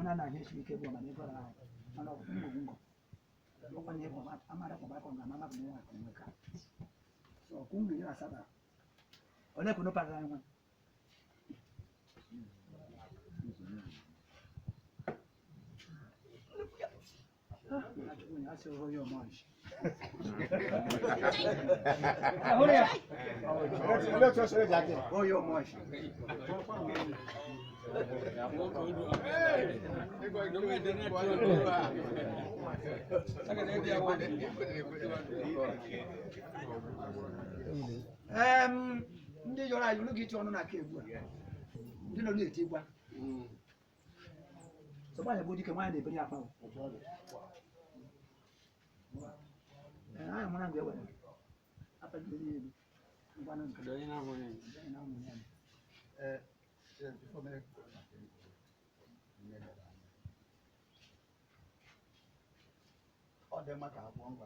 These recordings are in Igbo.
na na je shi ke bo na ne ko na ana ko ngo ko ko ne ko ba amara ko ba ko na mama ko ne ko ka so kungi ina saba one kuno pa ga ngwa I said, "Oh, your munch." Oh, your munch. Ndị yọrọ anyị n'oge ịchọ ọnụ na aka egwu a ndị nọ na-eti gwa sọgba ya bụ dike nwaanyị na-ebere akpa I want to go with up at the one of the matter of one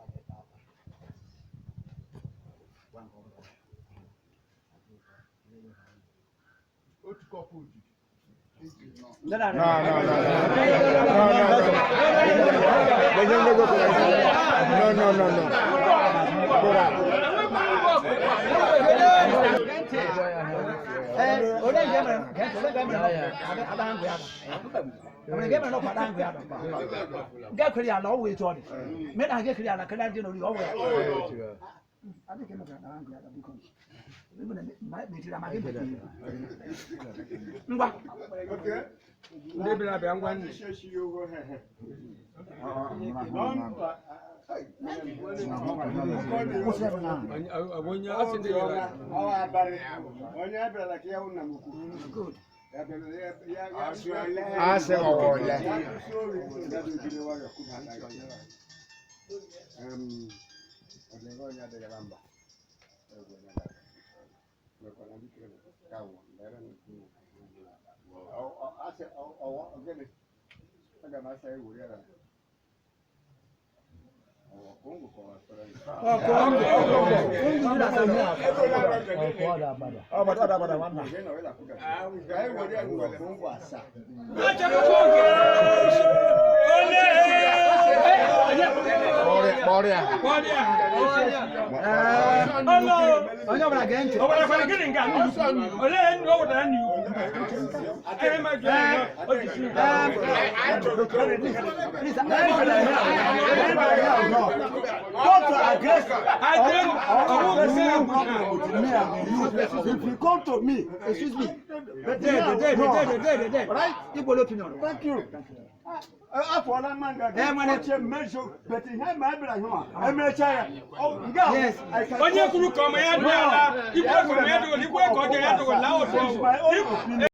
No. If you come to me, excuse me, right? Equal opinion. Thank you. Afọlá man ga che measure but he my bra hima emecha yes onye kwuru ka ma ya dị ala ikwe ko ma ya dị ikwe ko ya dị la o